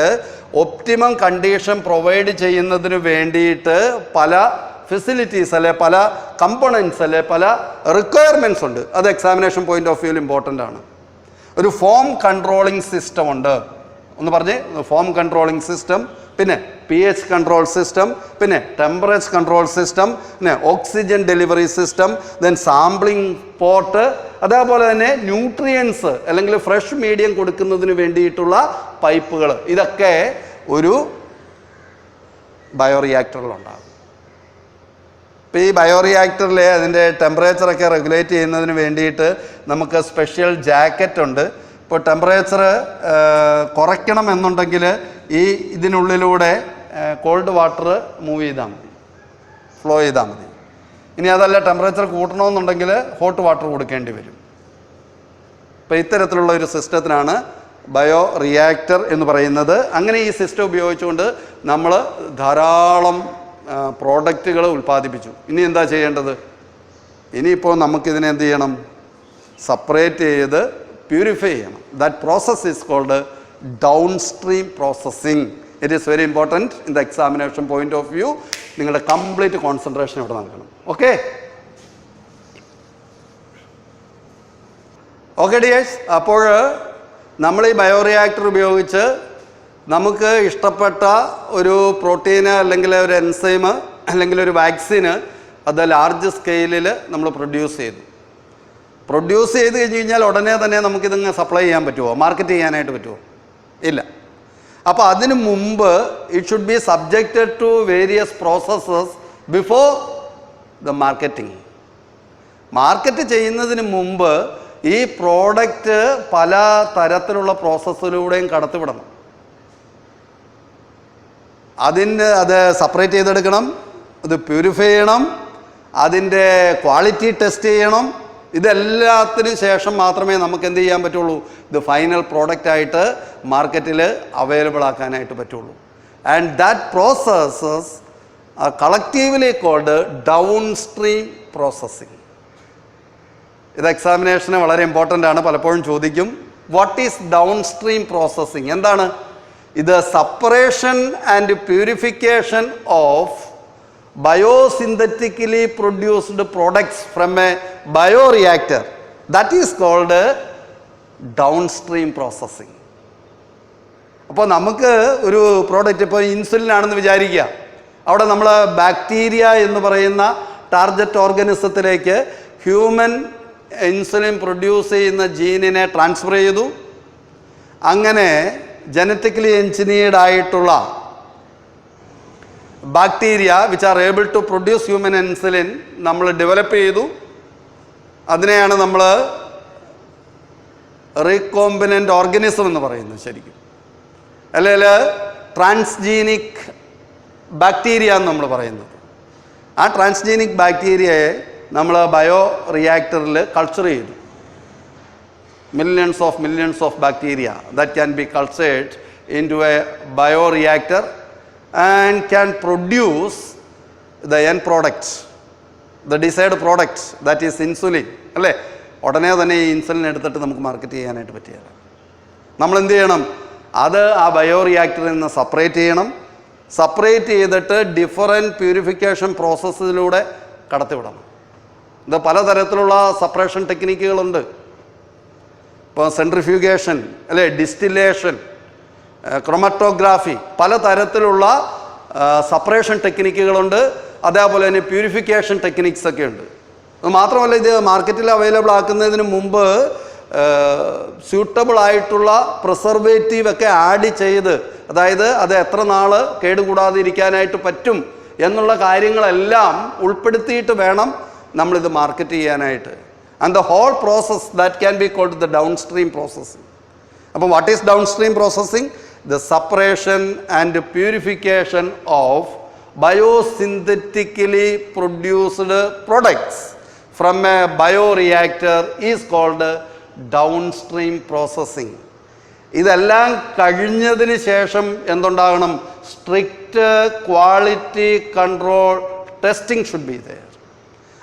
ഒപ്റ്റിമം കണ്ടീഷൻ പ്രൊവൈഡ് ചെയ്യുന്നതിന് വേണ്ടിയിട്ട് പല ഫെസിലിറ്റീസ് അല്ലെ പല കമ്പോണൻസ് അല്ലെ പല റിക്വയർമെൻറ്റ്സ് ഉണ്ട്. അത് എക്സാമിനേഷൻ പോയിന്റ് ഓഫ് വ്യൂവിൽ ഇമ്പോർട്ടൻ്റ് ആണ്. ഒരു ഫോം കൺട്രോളിങ് സിസ്റ്റം ഉണ്ട്. ഒന്ന് പറഞ്ഞേ, ഫോം കൺട്രോളിങ് സിസ്റ്റം, പിന്നെ pH കൺട്രോൾ സിസ്റ്റം, പിന്നെ ടെമ്പറേച്ചർ കൺട്രോൾ സിസ്റ്റം, പിന്നെ oxygen delivery system, then sampling port, അതേപോലെ തന്നെ ന്യൂട്രിയൻസ് അല്ലെങ്കിൽ ഫ്രഷ് മീഡിയം കൊടുക്കുന്നതിന് വേണ്ടിയിട്ടുള്ള പൈപ്പുകൾ. ഇതൊക്കെ ഒരു ബയോറിയാക്ടറിലുണ്ടാകും. ഇപ്പോൾ ഈ ബയോറിയാക്ടറിൽ അതിൻ്റെ ടെമ്പറേച്ചറൊക്കെ റെഗുലേറ്റ് ചെയ്യുന്നതിന് വേണ്ടിയിട്ട് നമുക്ക് സ്പെഷ്യൽ ജാക്കറ്റ് ഉണ്ട്. ഇപ്പോൾ ടെമ്പറേച്ചർ കുറയ്ക്കണം എന്നുണ്ടെങ്കിൽ ഈ ഇതിനുള്ളിലൂടെ കോൾഡ് വാട്ടർ മൂവ് ചെയ്താൽ മതി, ഫ്ലോ ചെയ്താൽ മതി. ഇനി അതല്ല ടെമ്പറേച്ചർ കൂട്ടണമെന്നുണ്ടെങ്കിൽ ഹോട്ട് വാട്ടർ കൊടുക്കേണ്ടി വരും. അപ്പോൾ ഇത്തരത്തിലുള്ള ഒരു സിസ്റ്റത്തിനാണ് ബയോ റിയാക്ടർ എന്ന് പറയുന്നത്. അങ്ങനെ ഈ സിസ്റ്റം ഉപയോഗിച്ചുകൊണ്ട് നമ്മൾ ധാരാളം പ്രോഡക്റ്റുകൾ ഉൽപ്പാദിപ്പിച്ചു. ഇനി എന്താ ചെയ്യേണ്ടത്? ഇനിയിപ്പോൾ നമുക്കിതിനെ എന്ത് ചെയ്യണം? സെപ്പറേറ്റ് ചെയ്ത് പ്യൂരിഫൈ ചെയ്യണം. That process is called down stream processing. It is very important in the examination point of view. നിങ്ങളുടെ കംപ്ലീറ്റ് കോൺസെൻട്രേഷൻ ഇവിടെ നൽകണം. ഓക്കെ ഡിയേഴ്സ്, അപ്പോൾ നമ്മൾ ഈ ബയോറിയാക്ടർ ഉപയോഗിച്ച് നമുക്ക് ഇഷ്ടപ്പെട്ട ഒരു പ്രോട്ടീന് അല്ലെങ്കിൽ ഒരു എൻസൈം അല്ലെങ്കിൽ ഒരു വാക്സിന് അത് ലാർജ് സ്കെയിലിൽ നമ്മൾ പ്രൊഡ്യൂസ് ചെയ്തു കഴിഞ്ഞ് കഴിഞ്ഞാൽ ഉടനെ തന്നെ നമുക്കിതങ്ങ് സപ്ലൈ ചെയ്യാൻ പറ്റുമോ? മാർക്കറ്റ് ചെയ്യാനായിട്ട് പറ്റുമോ? ഇല്ല. അപ്പോൾ അതിനു മുമ്പ് it should be subjected to various processes before the marketing. Market ചെയ്യുന്നതിന് മുമ്പ് ഈ പ്രോഡക്റ്റ് പല തരത്തിലുള്ള പ്രോസസ്സിലൂടെയും കടത്തിവിടണം. അത് സെപ്പറേറ്റ് ചെയ്തെടുക്കണം, അത് പ്യൂരിഫൈ ചെയ്യണം, അതിൻ്റെ ക്വാളിറ്റി ടെസ്റ്റ് ചെയ്യണം. ഇതെല്ലാത്തിനും ശേഷം മാത്രമേ നമുക്ക് എന്ത് ചെയ്യാൻ പറ്റുള്ളൂ? ഇത് ഫൈനൽ പ്രോഡക്റ്റായിട്ട് മാർക്കറ്റിൽ അവൈലബിൾ ആക്കാനായിട്ട് പറ്റുള്ളൂ. And that processes are collectively called down stream processing. ഇത് എക്സാമിനേഷന് വളരെ ഇമ്പോർട്ടൻ്റ് ആണ്. പലപ്പോഴും ചോദിക്കും, what is down stream processing? എന്താണ് ഇത്? Separation and purification of biosynthetically produced products from a bioreactor. That is called downstream processing. അപ്പോൾ നമുക്ക് ഒരു പ്രോഡക്റ്റ്, ഇപ്പോൾ ഇൻസുലിൻ ആണെന്ന് വിചാരിക്കുക. അവിടെ നമ്മൾ ബാക്ടീരിയ എന്ന് പറയുന്ന ടാർഗറ്റ് ഓർഗനിസത്തിലേക്ക് ഹ്യൂമൻ ഇൻസുലിൻ പ്രൊഡ്യൂസ് ചെയ്യുന്ന ജീനിനെ ട്രാൻസ്ഫർ ചെയ്തു. അങ്ങനെ ജനറ്റിക്കലി എൻജിനീയർഡ് ആയിട്ടുള്ള bacteria which are able to produce human insulin നമ്മൾ ഡെവലപ്പ് ചെയ്തു. അതിനെയാണ് നമ്മൾ റീകോമ്പിനൻ്റ് ഓർഗനിസം എന്ന് പറയുന്നത് ശരിക്കും, അല്ലെങ്കിൽ ട്രാൻസ്ജീനിക് ബാക്ടീരിയ എന്ന് നമ്മൾ പറയുന്നത്. ആ ട്രാൻസ്ജീനിക് ബാക്ടീരിയയെ നമ്മൾ ബയോ റിയാക്ടറിൽ കൾച്ചർ ചെയ്തു. millions of bacteria that can be cultured into a bioreactor and can produce the end product, the desired product, that is insulin. അല്ലേ? ഉടനെ തന്നെ ഈ ഇൻസുലിൻ എടുത്തിട്ട് നമുക്ക് മാർക്കറ്റ് ചെയ്യാനായിട്ട് പറ്റില്ല. നമ്മൾ എന്ത് ചെയ്യണം? അത് ആ ബയോറിയാക്ടറിൽ നിന്ന് സെപ്പറേറ്റ് ചെയ്യണം. സെപ്പറേറ്റ് ചെയ്തിട്ട് ഡിഫറൻറ്റ് പ്യൂരിഫിക്കേഷൻ പ്രോസസ്സിലൂടെ കടത്തിവിടണം. ഇത് പലതരത്തിലുള്ള സെപ്പറേഷൻ ടെക്നിക്കുകളുണ്ട്. ഇപ്പോൾ സെൻട്രിഫ്യൂഗേഷൻ അല്ലേ, ഡിസ്റ്റിലേഷൻ, ക്രൊമറ്റോഗ്രാഫി, പലതരത്തിലുള്ള സെപ്പറേഷൻ ടെക്നിക്കുകളുണ്ട്. അതേപോലെ തന്നെ പ്യൂരിഫിക്കേഷൻ ടെക്നിക്സ് ഒക്കെ ഉണ്ട്. അത് മാത്രമല്ല, ഇത് മാർക്കറ്റിൽ അവൈലബിൾ ആക്കുന്നതിന് മുമ്പ് സ്യൂട്ടബിൾ ആയിട്ടുള്ള പ്രിസർവേറ്റീവ് ഒക്കെ ആഡ് ചെയ്ത്, അതായത് അത് എത്ര നാൾ കേടുകൂടാതെ ഇരിക്കാനായിട്ട് പറ്റും എന്നുള്ള കാര്യങ്ങളെല്ലാം ഉൾപ്പെടുത്തിയിട്ട് വേണം നമ്മളിത് മാർക്കറ്റ് ചെയ്യാനായിട്ട്. And the whole process that can be called the downstream processing. അപ്പോൾ what is downstream processing? The separation and purification of biosynthetically produced products from a bioreactor is called downstream processing. ഇതെല്ലാം കഴിഞ്ഞതിന് ശേഷം എന്തുണ്ടാകണം? Strict quality control testing should be there.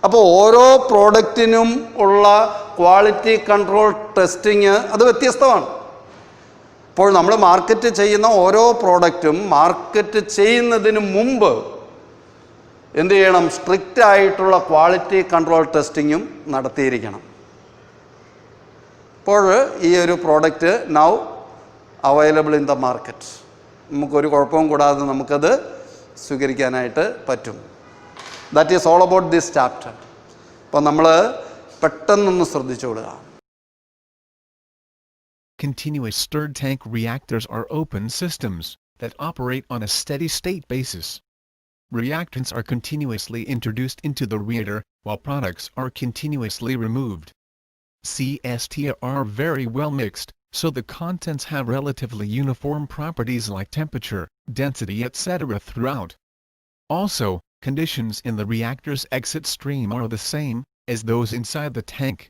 അപ്പോൾ ഓരോ പ്രോഡക്റ്റിനും ഉള്ള ക്വാളിറ്റി കൺട്രോൾ ടെസ്റ്റിങ് അത് വ്യത്യസ്തമാണ്. അപ്പോൾ നമ്മൾ മാർക്കറ്റ് ചെയ്യുന്ന ഓരോ പ്രോഡക്റ്റും മാർക്കറ്റ് ചെയ്യുന്നതിന് മുമ്പ് എന്ത് ചെയ്യണം? സ്ട്രിക്റ്റ് ആയിട്ടുള്ള ക്വാളിറ്റി കൺട്രോൾ ടെസ്റ്റിങ്ങും നടത്തിയിരിക്കണം. ഇപ്പോൾ ഈ ഒരു product now available in the market. നമുക്കൊരു കുഴപ്പവും കൂടാതെ നമുക്കത് സ്വീകരിക്കാനായിട്ട് പറ്റും. That is all about this chapter. അപ്പോൾ നമ്മൾ പെട്ടെന്നൊന്ന് ശ്രദ്ധിച്ചുകൊള്ളുക. Continuous stirred tank reactors are open systems that operate on a steady state basis. Reactants are continuously introduced into the reactor, while products are continuously removed. CST are very well mixed, so the contents have relatively uniform properties like temperature, density etc. throughout. Also, conditions in the reactor's exit stream are the same as those inside the tank.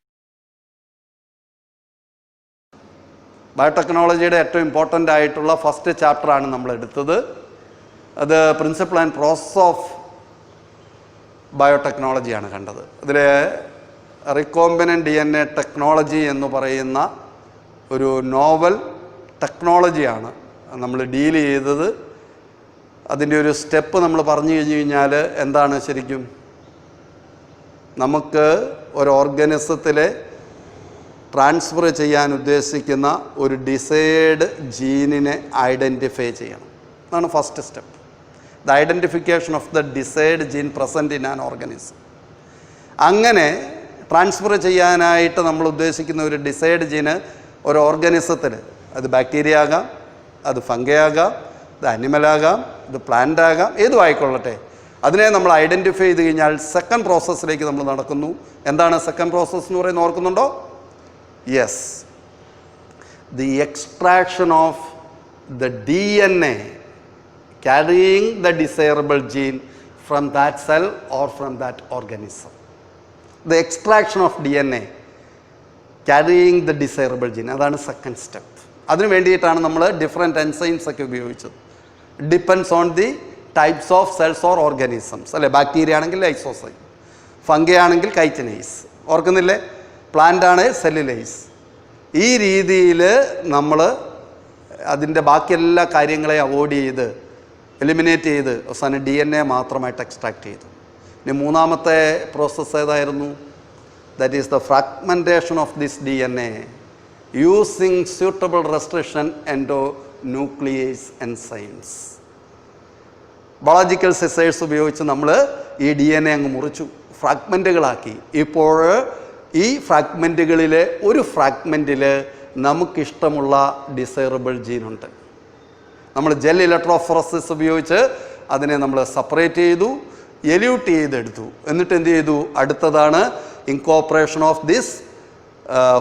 ബയോടെക്നോളജിയുടെ ഏറ്റവും ഇമ്പോർട്ടൻ്റ് ആയിട്ടുള്ള ഫസ്റ്റ് ചാപ്റ്ററാണ് നമ്മൾ എടുത്തത്. അത് പ്രിൻസിപ്പിൾ ആൻഡ് പ്രോസസ് ഓഫ് ബയോടെക്നോളജിയാണ് കണ്ടത്. അതിൽ റീകോമ്പിനൻ്റ് DNA ടെക്നോളജി എന്ന് പറയുന്ന ഒരു നോവൽ ടെക്നോളജിയാണ് നമ്മൾ ഡീൽ ചെയ്തത്. അതിൻ്റെ ഒരു സ്റ്റെപ്പ് നമ്മൾ പറഞ്ഞു കഴിഞ്ഞാൽ എന്താണ് ശരിക്കും? നമുക്ക് ഒരു ഓർഗാനിസത്തിലെ ട്രാൻസ്ഫർ ചെയ്യാൻ ഉദ്ദേശിക്കുന്ന ഒരു ഡിസൈഡ് ജീനിനെ ഐഡൻറ്റിഫൈ ചെയ്യണം. അതാണ് first step. The identification of the desired gene present in an organism. അങ്ങനെ ട്രാൻസ്ഫർ ചെയ്യാനായിട്ട് നമ്മൾ ഉദ്ദേശിക്കുന്ന ഒരു ഡിസൈഡ് ജീന് ഒരു ഓർഗാനിസത്തിൽ, അത് ബാക്ടീരിയ ആകാം, അത് ഫംഗൈ ആകാം, ഇത് അനിമലാകാം, ഇത് പ്ലാന്റ് ആകാം, ഏതും ആയിക്കൊള്ളട്ടെ, അതിനെ നമ്മൾ ഐഡൻറ്റിഫൈ ചെയ്ത് കഴിഞ്ഞാൽ സെക്കൻഡ് പ്രോസസ്സിലേക്ക് നമ്മൾ നടക്കുന്നു. എന്താണ് സെക്കൻഡ് പ്രോസസ്സ് എന്ന് പറയുന്നത്? ഓർക്കുന്നുണ്ടോ? Yes, the extraction of the DNA carrying the desirable gene from that cell or from that organism. The extraction of DNA carrying the desirable gene, അതാണ് സെക്കൻഡ് സ്റ്റെപ്പ്. അതിന് വേണ്ടിയിട്ടാണ് നമ്മൾ ഡിഫറെൻറ്റ് എൻസൈംസ് ഒക്കെ ഉപയോഗിച്ചത്. Depends on the types of cells or organisms അല്ലേ. ബാക്ടീരിയ ആണെങ്കിൽ ലൈസോസൈം, ഫംഗൈ ആണെങ്കിൽ കൈറ്റിനൈസ്, ഓർക്കുന്നില്ലേ? പ്ലാന്റ് ആണ് സെല്ലുലൈസ്. ഈ രീതിയിൽ നമ്മൾ അതിൻ്റെ ബാക്കി എല്ലാ കാര്യങ്ങളെയും അവോയ്ഡ് ചെയ്ത് എലിമിനേറ്റ് ചെയ്ത് അവസാനം DNA മാത്രമായിട്ട് എക്സ്ട്രാക്ട് ചെയ്തു. ഇനി മൂന്നാമത്തെ പ്രോസസ്സ് ഏതായിരുന്നു? That is the fragmentation of this DNA using suitable restriction endo nuclease enzymes. Biological scissors ഉപയോഗിച്ച് നമ്മൾ ഈ DNA അങ്ങ് മുറിച്ചു, ഫ്രാഗ്മെൻറ്റുകളാക്കി. ഇപ്പോൾ ഈ ഫ്രാഗ്മെൻറ്റുകളിലെ ഒരു ഫ്രാഗ്മെൻറ്റിൽ നമുക്കിഷ്ടമുള്ള ഡിസൈറബിൾ ജീനുണ്ട്. നമ്മൾ ജെൽ ഇലക്ട്രോഫോറസിസ് ഉപയോഗിച്ച് അതിനെ നമ്മൾ സെപ്പറേറ്റ് ചെയ്തു, എല്യൂട്ട് ചെയ്തെടുത്തു. എന്നിട്ട് എന്ത് ചെയ്തു? അടുത്തതാണ് incorporation of this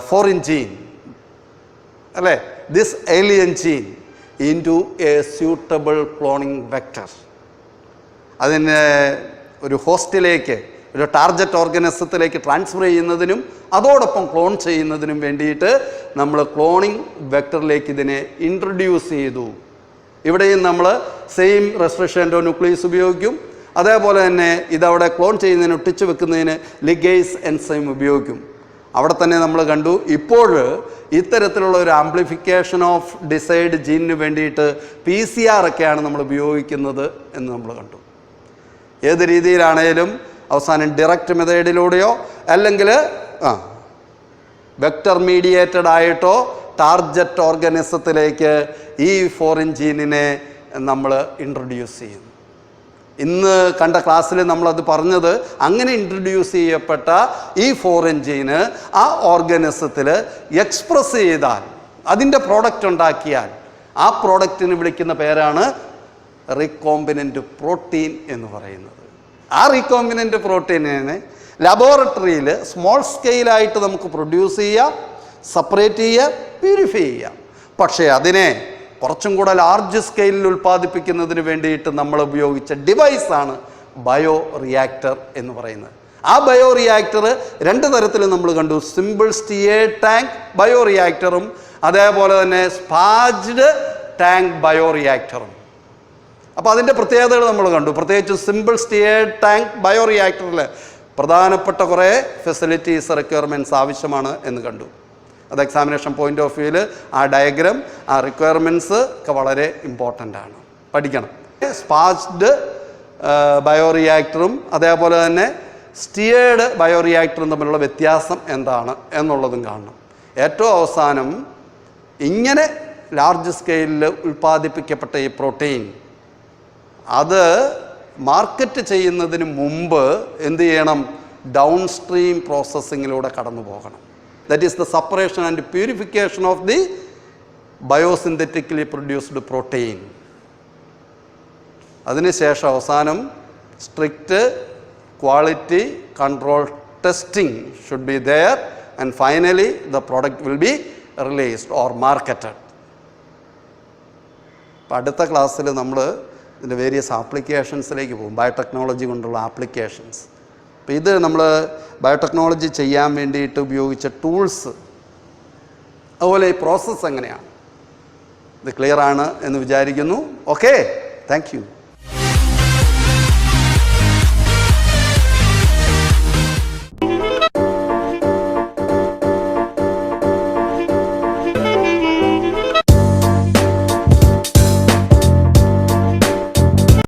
foreign gene അല്ലേ, this alien gene into a suitable cloning vector. അതിനെ ഒരു ഹോസ്റ്റിലേക്ക്, ഒരു ടാർഗറ്റ് ഓർഗാനിസത്തിലേക്ക് ട്രാൻസ്ഫർ ചെയ്യുന്നതിനും അതോടൊപ്പം ക്ലോൺ ചെയ്യുന്നതിനും വേണ്ടിയിട്ട് നമ്മൾ ക്ലോണിംഗ് വെക്ടറിലേക്ക് ഇതിനെ ഇൻട്രൊഡ്യൂസ് ചെയ്തു. ഇവിടെയും നമ്മൾ സെയിം റെസ്ട്രിക്ഷൻ്റെ ന്യൂക്ലിയസ് ഉപയോഗിക്കും. അതേപോലെ തന്നെ ഇതവിടെ ക്ലോൺ ചെയ്യുന്നതിന് ഒട്ടിച്ചു വെക്കുന്നതിന് ലിഗേസ് എൻസൈം ഉപയോഗിക്കും. അവിടെ തന്നെ നമ്മൾ കണ്ടു ഇപ്പോൾ ഇത്തരത്തിലുള്ള ഒരു ആംപ്ലിഫിക്കേഷൻ ഓഫ് ഡിസൈഡ് ജീനിന് വേണ്ടിയിട്ട് PCR ഒക്കെയാണ് നമ്മൾ ഉപയോഗിക്കുന്നത് എന്ന് നമ്മൾ കണ്ടു. ഏത് രീതിയിലാണേലും അവസാനം ഡിറക്റ്റ് മെത്തേഡിലൂടെയോ അല്ലെങ്കിൽ വെക്ടർ മീഡിയേറ്റഡ് ആയിട്ടോ ടാർഗറ്റ് ഓർഗാനിസത്തിലേക്ക് ഈ ഫോറിൻ ജീനിനെ നമ്മൾ ഇൻട്രൊഡ്യൂസ് ചെയ്യുന്നു. ഇന്ന് കണ്ട ക്ലാസ്സിൽ നമ്മളത് പറഞ്ഞത്, അങ്ങനെ ഇൻട്രൊഡ്യൂസ് ചെയ്യപ്പെട്ട ഈ ഫോറിൻ ജീന് ആ ഓർഗാനിസത്തിൽ എക്സ്പ്രസ് ചെയ്താൽ, അതിൻ്റെ പ്രോഡക്റ്റ് ഉണ്ടാക്കിയാൽ, ആ പ്രോഡക്റ്റിന് വിളിക്കുന്ന പേരാണ് റീകോമ്പിനൻ്റ് പ്രോട്ടീൻ എന്ന് പറയുന്നത്. ആ റീകോമ്പിനൻ്റ് പ്രോട്ടീനിനെ ലബോറട്ടറിയിൽ സ്മോൾ സ്കെയിലായിട്ട് നമുക്ക് പ്രൊഡ്യൂസ് ചെയ്യാം, സെപ്പറേറ്റ് ചെയ്യുക, പ്യൂരിഫൈ ചെയ്യാം. പക്ഷേ അതിനെ കുറച്ചും കൂടെ ലാർജ് സ്കെയിലിൽ ഉൽപ്പാദിപ്പിക്കുന്നതിന് വേണ്ടിയിട്ട് നമ്മൾ ഉപയോഗിച്ച ഡിവൈസാണ് ബയോ റിയാക്ടർ എന്ന് പറയുന്നത്. ആ ബയോ റിയാക്ടർ രണ്ട് തരത്തിൽ നമ്മൾ കണ്ടു. സിമ്പിൾ സ്റ്റിയേർഡ് ടാങ്ക് ബയോ റിയാക്ടറും അതേപോലെ തന്നെ സ്പാജ്ഡ് ടാങ്ക് ബയോ റിയാക്ടറും. അപ്പോൾ അതിൻ്റെ പ്രത്യേകതകൾ നമ്മൾ കണ്ടു. പ്രത്യേകിച്ച് സിമ്പിൾ സ്റ്റിയേർഡ് ടാങ്ക് ബയോ റിയാക്ടറിൽ പ്രധാനപ്പെട്ട കുറേ ഫെസിലിറ്റീസ് റിക്വയർമെൻറ്റ്സ് ആവശ്യമാണ് എന്ന് കണ്ടു. അത് എക്സാമിനേഷൻ പോയിൻ്റ് ഓഫ് വ്യൂവിൽ ആ ഡയഗ്രാം, ആ റിക്വയർമെൻറ്റ്സ് ഒക്കെ വളരെ ഇമ്പോർട്ടൻ്റ് ആണ്, പഠിക്കണം. സ്പാജ്ഡ് ബയോറിയാക്ടറും അതേപോലെ തന്നെ സ്റ്റിയേർഡ് ബയോറിയാക്ടറും തമ്മിലുള്ള വ്യത്യാസം എന്താണ് എന്നുള്ളതും കാണണം. ഏറ്റവും അവസാനം ഇങ്ങനെ ലാർജ് സ്കെയിലിൽ ഉൽപ്പാദിപ്പിക്കപ്പെട്ട ഈ പ്രോട്ടീൻ അത് മാർക്കറ്റ് ചെയ്യുന്നതിന് മുമ്പ് എന്ത് ചെയ്യണം? ഡൗൺ സ്ട്രീം പ്രോസസ്സിങ്ങിലൂടെ കടന്നു പോകണം. That is the separation and purification of the biosynthetically produced protein. അതിനുശേഷം അവസാനം strict quality control testing should be there and finally the product will be released or marketed. അപ്പം അടുത്ത ക്ലാസ്സിൽ നമ്മൾ ഇതിൻ്റെ വേരിയസ് ആപ്ലിക്കേഷൻസിലേക്ക് പോകും, ബയോടെക്നോളജി കൊണ്ടുള്ള ആപ്ലിക്കേഷൻസ്. അപ്പോൾ ഇത് നമ്മൾ ബയോടെക്നോളജി ചെയ്യാൻ വേണ്ടിയിട്ട് ഉപയോഗിച്ച ടൂൾസ്, അതുപോലെ ഈ പ്രോസസ്സ് എങ്ങനെയാണ്, ഇത് ക്ലിയർ ആണ് എന്ന് വിചാരിക്കുന്നു. Okay, thank you.